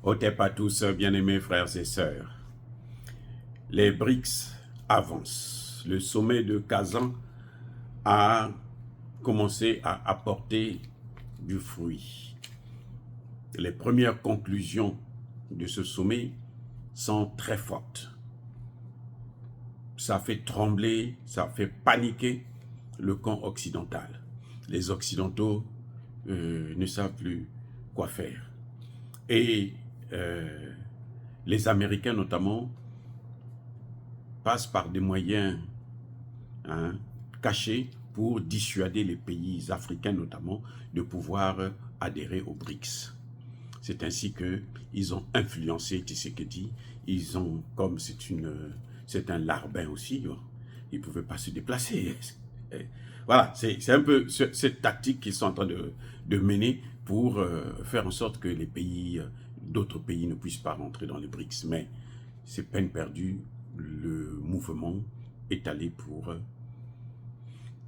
Otep à tous, bien-aimés frères et sœurs. Les BRICS avancent. Le sommet de Kazan a commencé à apporter du fruit. Les premières conclusions de ce sommet sont très fortes. Ça fait trembler, ça fait paniquer le camp occidental. Les Occidentaux ne savent plus quoi faire. Et les Américains notamment passent par des moyens cachés pour dissuader les pays africains notamment de pouvoir adhérer aux BRICS. C'est ainsi qu'ils ont influencé Tshisekedi. Ils ont, comme c'est un larbin aussi, ils ne pouvaient pas se déplacer. Voilà, c'est un peu cette tactique qu'ils sont en train de mener pour faire en sorte que les pays, d'autres pays ne puissent pas rentrer dans les BRICS. Mais c'est peine perdue, le mouvement est allé pour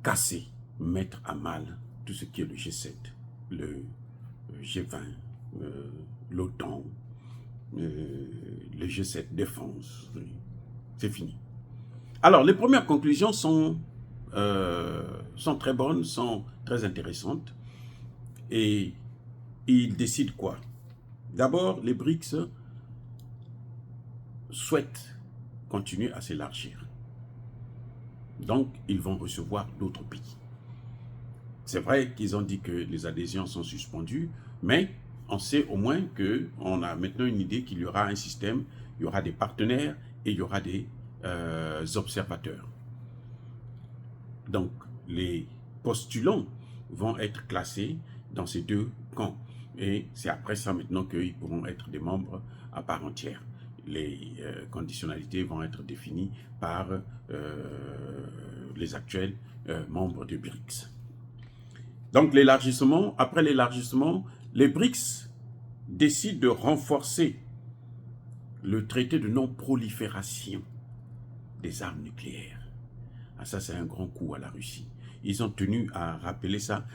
casser, mettre à mal tout ce qui est le G7, le G20, l'OTAN, le G7 défense. C'est fini. Alors, les premières conclusions sont très bonnes, sont très intéressantes. Et ils décident quoi? D'abord, les BRICS souhaitent continuer à s'élargir. Donc, ils vont recevoir d'autres pays. C'est vrai qu'ils ont dit que les adhésions sont suspendues, mais on sait au moins qu'on a maintenant une idée qu'il y aura un système, il y aura des partenaires et il y aura des observateurs. Donc, les postulants vont être classés dans ces deux camps. Et c'est après ça maintenant qu'ils pourront être des membres à part entière. Les conditionnalités vont être définies par les actuels membres du BRICS. Donc l'élargissement, après l'élargissement, les BRICS décident de renforcer le traité de non-prolifération des armes nucléaires. Ah, ça, c'est un grand coup à la Russie. Ils ont tenu à rappeler ça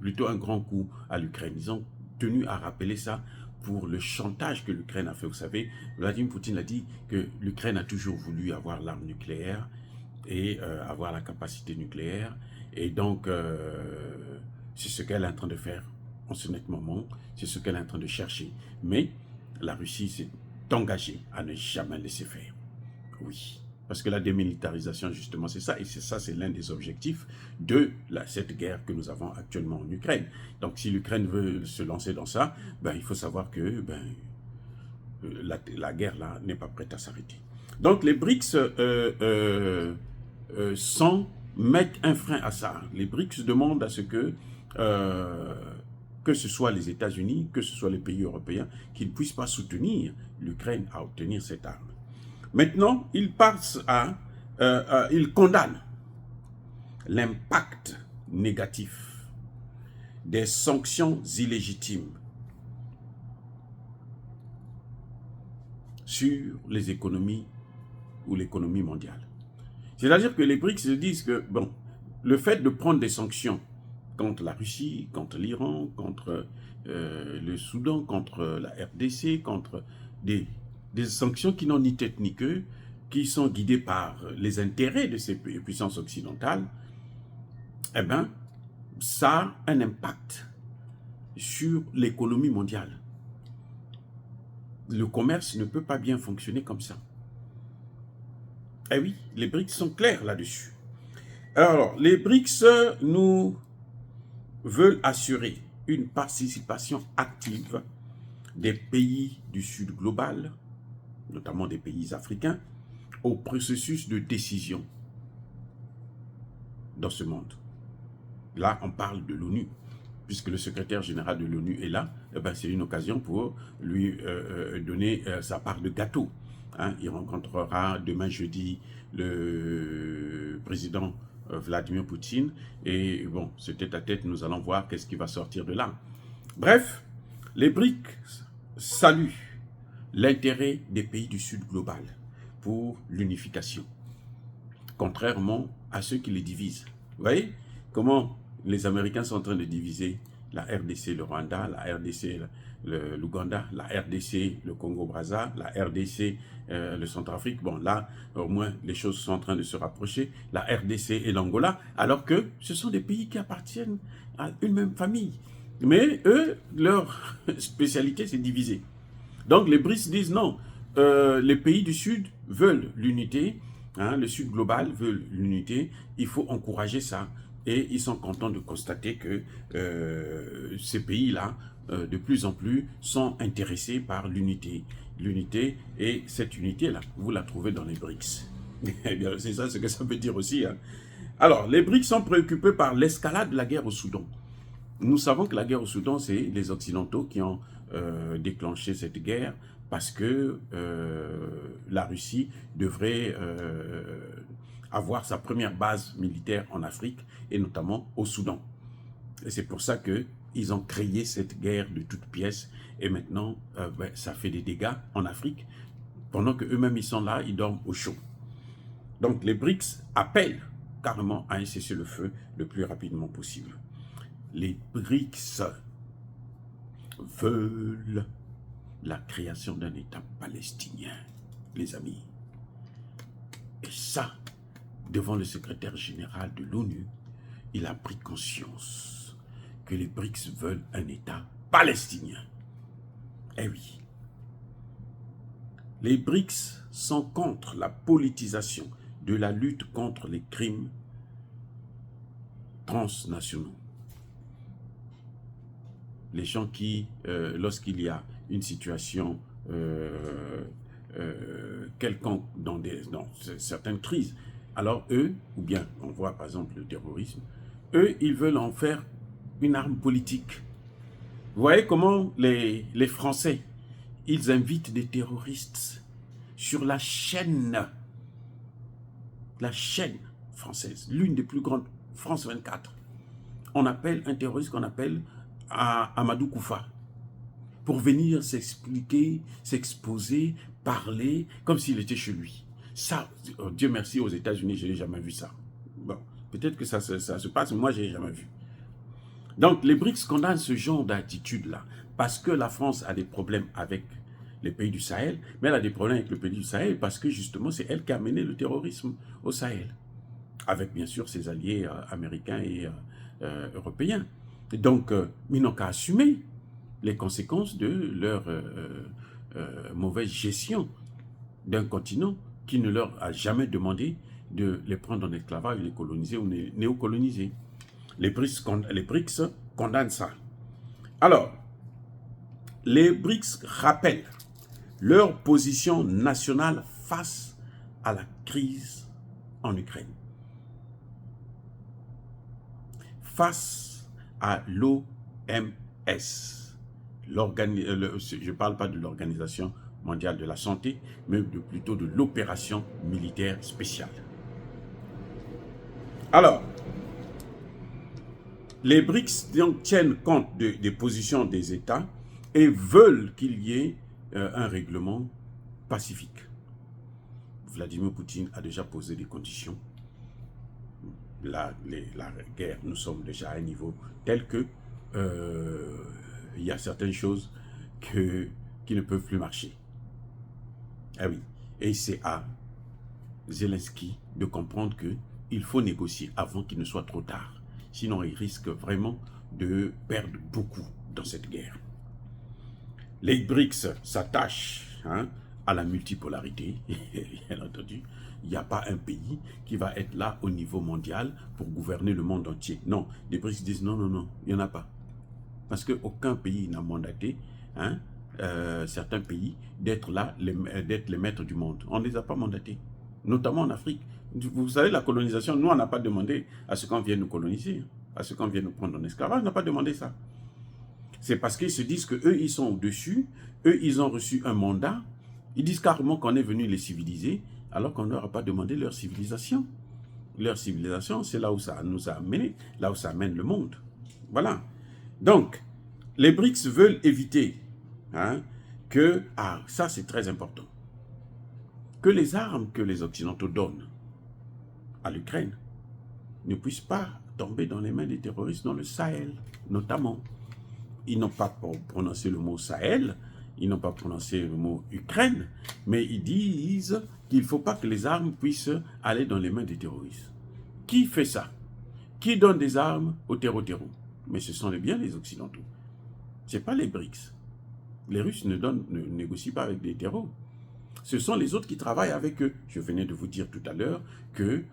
plutôt un grand coup à l'Ukraine. Ils ont tenu à rappeler ça pour le chantage que l'Ukraine a fait. Vous savez, Vladimir Poutine a dit que l'Ukraine a toujours voulu avoir l'arme nucléaire et avoir la capacité nucléaire. Et donc, c'est ce qu'elle est en train de faire en ce net moment. C'est ce qu'elle est en train de chercher. Mais la Russie s'est engagée à ne jamais laisser faire. Oui. Parce que la démilitarisation, justement, c'est ça. Et ça, c'est l'un des objectifs de cette guerre que nous avons actuellement en Ukraine. Donc, si l'Ukraine veut se lancer dans ça, il faut savoir que la guerre, là, n'est pas prête à s'arrêter. Donc, les BRICS mettent un frein à ça. Les BRICS demandent à ce que ce soit les États-Unis, que ce soit les pays européens, qu'ils ne puissent pas soutenir l'Ukraine à obtenir cette arme. Maintenant, ils passent ils condamnent l'impact négatif des sanctions illégitimes sur les économies ou l'économie mondiale. C'est-à-dire que les BRICS se disent que, le fait de prendre des sanctions contre la Russie, contre l'Iran, contre le Soudan, contre la RDC, contre des sanctions qui n'ont ni tête ni queue, qui sont guidées par les intérêts de ces puissances occidentales, ça a un impact sur l'économie mondiale. Le commerce ne peut pas bien fonctionner comme ça. Eh oui, les BRICS sont clairs là-dessus. Alors, les BRICS nous veulent assurer une participation active des pays du Sud global, notamment des pays africains, au processus de décision dans ce monde. Là, on parle de l'ONU, puisque le secrétaire général de l'ONU est là, c'est une occasion pour lui donner sa part de gâteau. Il rencontrera demain jeudi le président Vladimir Poutine, et ce tête-à-tête, nous allons voir qu'est-ce qui va sortir de là. Bref, les BRICS saluent l'intérêt des pays du Sud global pour l'unification, contrairement à ceux qui les divisent. Vous voyez comment les Américains sont en train de diviser la RDC, le Rwanda, la RDC, l'Ouganda, la RDC, le Congo-Brazza, la RDC, le Centrafrique. Bon, là, au moins, les choses sont en train de se rapprocher. La RDC et l'Angola, alors que ce sont des pays qui appartiennent à une même famille. Mais eux, leur spécialité, c'est diviser. Donc les BRICS disent non, les pays du Sud veulent l'unité, hein, le Sud global veut l'unité, il faut encourager ça. Et ils sont contents de constater que ces pays-là, de plus en plus, sont intéressés par l'unité. L'unité, et cette unité-là, vous la trouvez dans les BRICS. Eh bien, c'est ça ce que ça veut dire aussi. Hein. Alors, les BRICS sont préoccupés par l'escalade de la guerre au Soudan. Nous savons que la guerre au Soudan, c'est les Occidentaux qui ont déclenché cette guerre parce que la Russie devrait avoir sa première base militaire en Afrique et notamment au Soudan. Et c'est pour ça qu'ils ont créé cette guerre de toutes pièces et maintenant ça fait des dégâts en Afrique pendant qu'eux-mêmes ils sont là, ils dorment au chaud. Donc les BRICS appellent carrément à un cessez-le-feu le plus rapidement possible. Les BRICS veulent la création d'un État palestinien, les amis. Et ça, devant le secrétaire général de l'ONU, il a pris conscience que les BRICS veulent un État palestinien. Eh oui. Les BRICS sont contre la politisation de la lutte contre les crimes transnationaux. Les gens qui, lorsqu'il y a une situation quelconque dans certaines crises, alors eux, ou bien on voit par exemple le terrorisme, eux, ils veulent en faire une arme politique. Vous voyez comment les Français, ils invitent des terroristes sur la chaîne française, l'une des plus grandes, France 24. On appelle un terroriste qu'on appelle Amadou Koufa pour venir s'expliquer, s'exposer, parler comme s'il était chez lui. Ça, Dieu merci, aux États-Unis, je n'ai jamais vu ça. Bon, peut-être que ça se passe, mais moi, je n'ai jamais vu. Donc, les BRICS condamnent ce genre d'attitude-là parce que la France a des problèmes avec les pays du Sahel, mais elle a des problèmes avec le pays du Sahel parce que justement, c'est elle qui a mené le terrorisme au Sahel, avec bien sûr ses alliés américains et européens. Donc, ils n'ont qu'à assumer les conséquences de leur mauvaise gestion d'un continent qui ne leur a jamais demandé de les prendre en esclavage, les coloniser ou les néocoloniser. Les BRICS condamnent ça. Alors, les BRICS rappellent leur position nationale face à la crise en Ukraine. Face à l'OMS, je ne parle pas de l'Organisation mondiale de la santé, mais plutôt de l'opération militaire spéciale. Alors, les BRICS tiennent compte des positions des États et veulent qu'il y ait un règlement pacifique. Vladimir Poutine a déjà posé des conditions. La guerre, nous sommes déjà à un niveau tel que il y a certaines choses qui ne peuvent plus marcher. Ah oui, et c'est à Zelensky de comprendre qu'il faut négocier avant qu'il ne soit trop tard. Sinon, il risque vraiment de perdre beaucoup dans cette guerre. Les BRICS s'attachent à la multipolarité, bien entendu. Il n'y a pas un pays qui va être là au niveau mondial pour gouverner le monde entier. Non, les BRICS disent non, non, non, il n'y en a pas. Parce qu'aucun pays n'a mandaté certains pays d'être là, d'être les maîtres du monde. On ne les a pas mandatés, notamment en Afrique. Vous savez, la colonisation, nous, on n'a pas demandé à ce qu'on vienne nous coloniser, à ce qu'on vienne nous prendre en esclavage, on n'a pas demandé ça. C'est parce qu'ils se disent qu'eux, ils sont au-dessus, eux, ils ont reçu un mandat, ils disent carrément qu'on est venu les civiliser, alors qu'on ne leur a pas demandé leur civilisation. Leur civilisation, c'est là où ça nous a amené, là où ça amène le monde. Voilà. Donc, les BRICS veulent éviter que, ça c'est très important, que les armes que les Occidentaux donnent à l'Ukraine ne puissent pas tomber dans les mains des terroristes dans le Sahel, notamment. ils n'ont pas prononcé le mot Sahel, ils n'ont pas prononcé le mot Ukraine, mais ils disent qu'il ne faut pas que les armes puissent aller dans les mains des terroristes. Qui fait ça? Qui donne des armes aux terreaux? Mais ce sont bien les Occidentaux. Ce n'est pas les BRICS. Les Russes ne négocient pas avec des terreaux. Ce sont les autres qui travaillent avec eux. Je venais de vous dire tout à l'heure que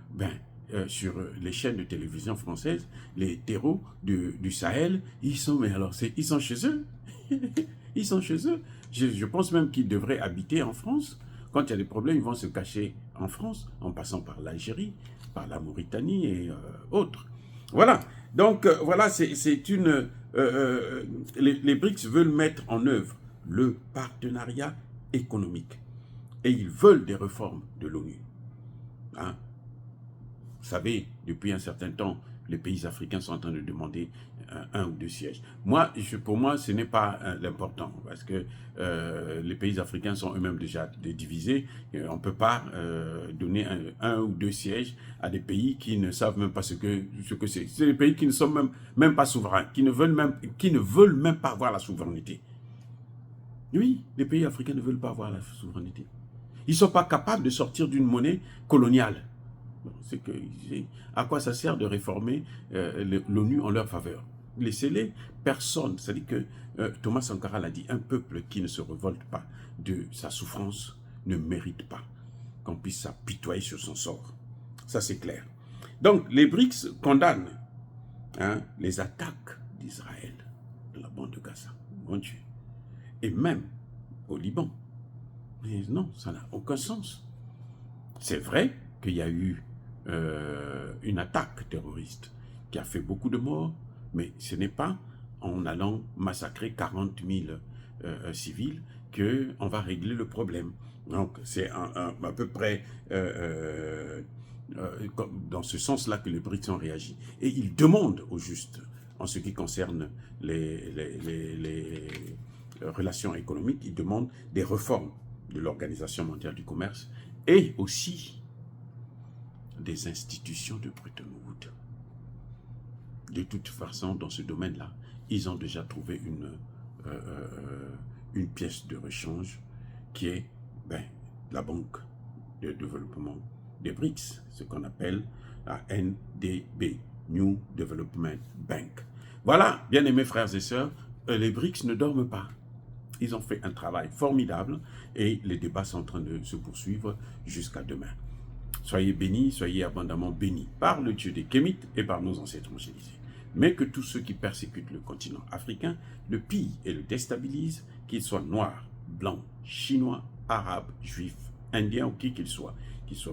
sur les chaînes de télévision françaises, les terreaux du Sahel, ils sont chez eux. Ils sont chez eux. Je pense même qu'ils devraient habiter en France. Quand il y a des problèmes, ils vont se cacher en France, en passant par l'Algérie, par la Mauritanie et autres. Voilà. Donc, voilà, les BRICS veulent mettre en œuvre le partenariat économique. Et ils veulent des réformes de l'ONU. Hein? Vous savez, depuis un certain temps, les pays africains sont en train de demander 1 ou 2 sièges. Pour moi, ce n'est pas l'important, parce que les pays africains sont eux-mêmes déjà divisés. On ne peut pas donner 1 ou 2 sièges à des pays qui ne savent même pas ce que c'est. C'est des pays qui ne sont même pas souverains, qui ne veulent même pas avoir la souveraineté. Oui, les pays africains ne veulent pas avoir la souveraineté. Ils ne sont pas capables de sortir d'une monnaie coloniale. À quoi ça sert de réformer l'ONU en leur faveur? Laissez-les, personne. C'est-à-dire que Thomas Sankara l'a dit, un peuple qui ne se révolte pas de sa souffrance ne mérite pas qu'on puisse s'apitoyer sur son sort. Ça, c'est clair. Donc, les BRICS condamnent les attaques d'Israël, de la bande de Gaza, mon Dieu, et même au Liban. Mais non, ça n'a aucun sens. C'est vrai qu'il y a eu une attaque terroriste qui a fait beaucoup de morts, mais ce n'est pas en allant massacrer 40 000 civils qu'on va régler le problème. Donc c'est à peu près dans ce sens-là que les BRICS ont réagi. Et ils demandent au juste, en ce qui concerne les relations économiques, ils demandent des réformes de l'Organisation mondiale du commerce et aussi des institutions de Bretton Woods. De toute façon, dans ce domaine-là, ils ont déjà trouvé une pièce de rechange qui est la Banque de développement des BRICS, ce qu'on appelle la NDB, New Development Bank. Voilà, bien aimés frères et sœurs, les BRICS ne dorment pas. Ils ont fait un travail formidable et les débats sont en train de se poursuivre jusqu'à demain. Soyez bénis, soyez abondamment bénis par le Dieu des Kémites et par nos ancêtres angélisés. Mais que tous ceux qui persécutent le continent africain le pillent et le déstabilisent, qu'ils soient noirs, blancs, chinois, arabes, juifs, indiens ou qui qu'ils soient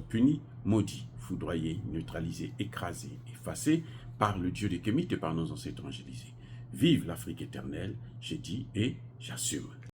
punis, maudits, foudroyés, neutralisés, écrasés, effacés par le Dieu des Kémites et par nos ancêtres angélisés. Vive l'Afrique éternelle, j'ai dit et j'assume.